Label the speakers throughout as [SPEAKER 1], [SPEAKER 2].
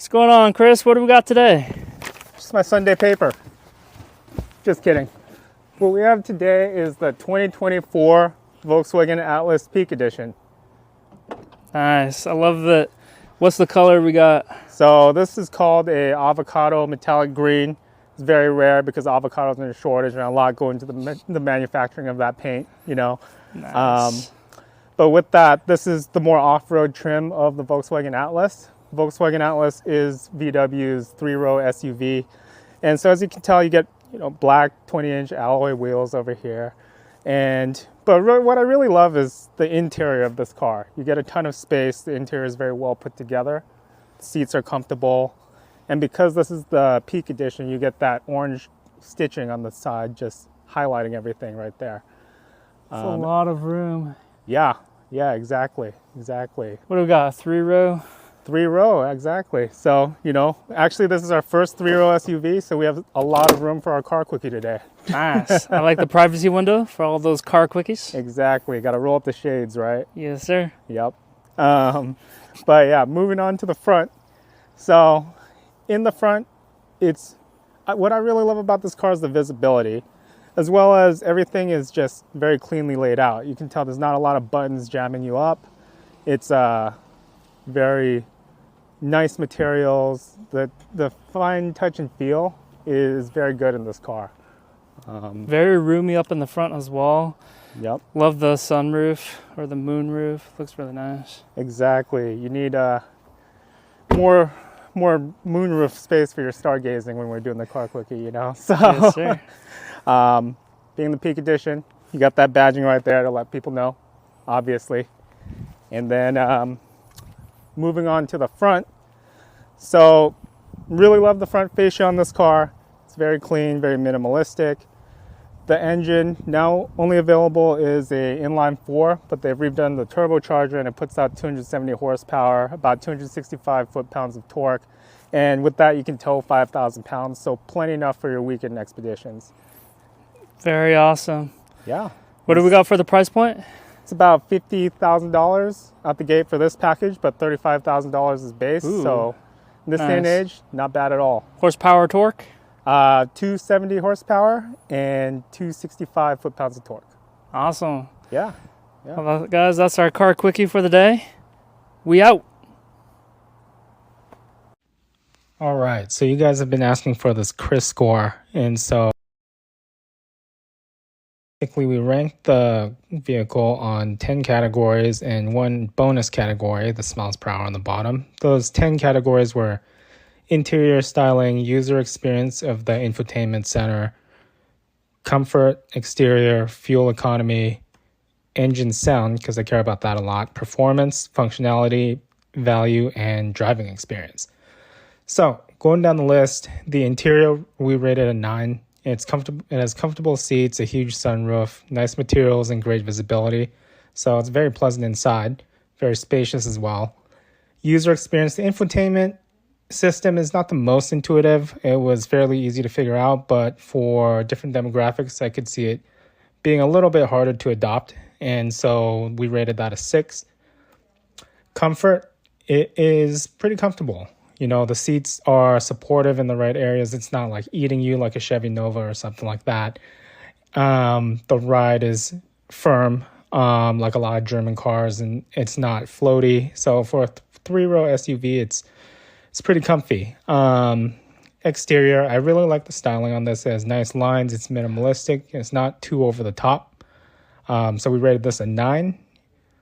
[SPEAKER 1] What's going on, Chris? What do we got today?
[SPEAKER 2] Just my Sunday paper. Just kidding. What we have today is the 2024 Volkswagen Atlas Peak Edition.
[SPEAKER 1] Nice. I love that. What's the color we got?
[SPEAKER 2] So this is called a avocado metallic green. It's very rare because avocados are in a shortage and a lot go into the manufacturing of that paint, you know.
[SPEAKER 1] Nice.
[SPEAKER 2] But with that, this is the more off-road trim of the Volkswagen Atlas. Volkswagen Atlas is VW's 3-row SUV. And so as you can tell, you get, black 20-inch alloy wheels over here. But what I really love is the interior of this car. You get a ton of space. The interior is very well put together. The seats are comfortable. And because this is the Peak Edition, you get that orange stitching on the side, just highlighting everything right there.
[SPEAKER 1] It's a lot of room.
[SPEAKER 2] Yeah, exactly.
[SPEAKER 1] What do we got? A 3-row?
[SPEAKER 2] 3-row, exactly. So, actually this is our first 3-row SUV, so we have a lot of room for our CarQuickie today.
[SPEAKER 1] Nice. I like the privacy window for all those CarQuickies.
[SPEAKER 2] Exactly. Got to roll up the shades, right?
[SPEAKER 1] Yes, sir.
[SPEAKER 2] Yep. But yeah, moving on to the front. So, in the front, what I really love about this car is the visibility, as well as everything is just very cleanly laid out. You can tell there's not a lot of buttons jamming you up. It's very nice materials. The fine touch and feel is very good in this car.
[SPEAKER 1] Very roomy up in the front as well.
[SPEAKER 2] Yep.
[SPEAKER 1] Love the sunroof or the moonroof. Looks really nice.
[SPEAKER 2] Exactly. You need more moonroof space for your stargazing when we're doing the CarQuickie, So,
[SPEAKER 1] Yes, sir.
[SPEAKER 2] Being the Peak Edition, you got that badging right there to let people know, obviously. And then moving on to the front. So, really love the front fascia on this car. It's very clean, very minimalistic. The engine now only available is a inline 4, but they've redone the turbocharger and it puts out 270 horsepower, about 265 foot-pounds of torque. And with that, you can tow 5,000 pounds, so plenty enough for your weekend expeditions.
[SPEAKER 1] Very awesome.
[SPEAKER 2] Yeah.
[SPEAKER 1] What do we got for the price point?
[SPEAKER 2] It's about $50,000 out the gate for this package, but $35,000 is base.
[SPEAKER 1] Ooh,
[SPEAKER 2] so in this day and age, not bad at all.
[SPEAKER 1] Horsepower, torque?
[SPEAKER 2] 270 horsepower and 265 foot-pounds of torque.
[SPEAKER 1] Awesome.
[SPEAKER 2] Yeah.
[SPEAKER 1] Well, guys, that's our CarQuickie for the day. We out.
[SPEAKER 2] All right, so you guys have been asking for this Chris score, and so basically we ranked the vehicle on 10 categories and one bonus category, the miles per hour on the bottom. Those 10 categories were interior styling, user experience of the infotainment center, comfort, exterior, fuel economy, engine sound, because I care about that a lot, performance, functionality, value, and driving experience. So going down the list, the interior we rated a 9. It's comfortable. It has comfortable seats, a huge sunroof, nice materials, and great visibility. So it's very pleasant inside, very spacious as well. User experience, the infotainment system is not the most intuitive. It was fairly easy to figure out, but for different demographics, I could see it being a little bit harder to adopt. And so we rated that a 6. Comfort, it is pretty comfortable. The seats are supportive in the right areas. It's not like eating you like a Chevy Nova or something like that. The ride is firm, like a lot of German cars, and it's not floaty. So for a 3-row SUV, it's pretty comfy. Exterior, I really like the styling on this. It has nice lines. It's minimalistic. It's not too over the top. So we rated this a 9.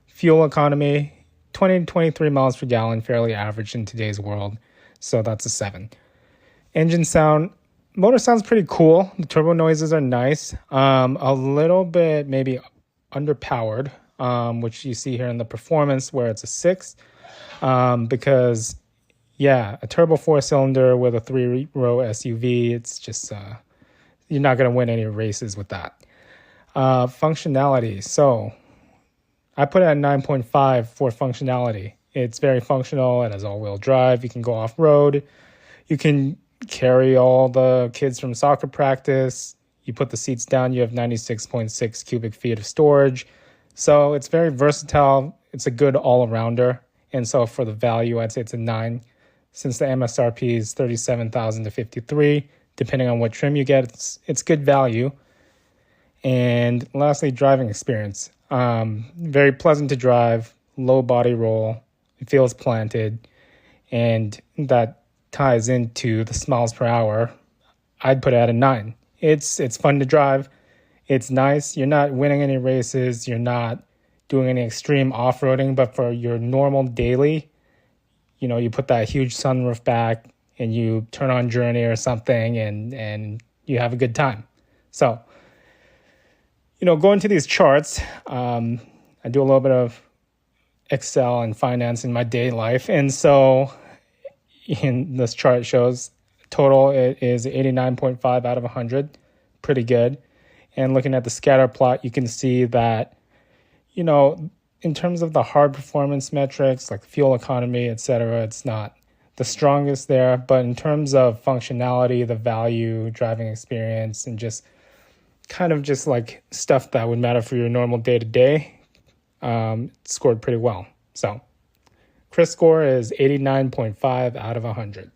[SPEAKER 2] Fuel economy, 20 to 23 miles per gallon, fairly average in today's world. So that's a 7. Engine sound, motor sounds pretty cool. The turbo noises are nice. A little bit maybe underpowered, which you see here in the performance where it's a 6. Because, a turbo 4-cylinder with a 3-row SUV, it's just, you're not going to win any races with that. Functionality. So I put it at 9.5 for functionality. It's very functional. It has all-wheel drive. You can go off-road. You can carry all the kids from soccer practice. You put the seats down, you have 96.6 cubic feet of storage. So it's very versatile. It's a good all-arounder. And so for the value, I'd say it's a 9. since the MSRP is $37,000 to $53,000, depending on what trim you get. It's good value. And lastly, driving experience. Very pleasant to drive, low body roll, it feels planted, and that ties into the miles per hour. I'd put it at a 9. It's fun to drive. It's nice. You're not winning any races. You're not doing any extreme off-roading, but for your normal daily, you put that huge sunroof back and you turn on Journey or something and you have a good time. So, going to these charts, I do a little bit of Excel and finance in my daily life. And so in this chart shows total it is 89.5 out of 100, pretty good. And looking at the scatter plot, you can see that, in terms of the hard performance metrics like fuel economy, etc., it's not the strongest there. But in terms of functionality, the value, driving experience, and just like stuff that would matter for your normal day-to-day, it scored pretty well. So CRIS score is 89.5 out of 100.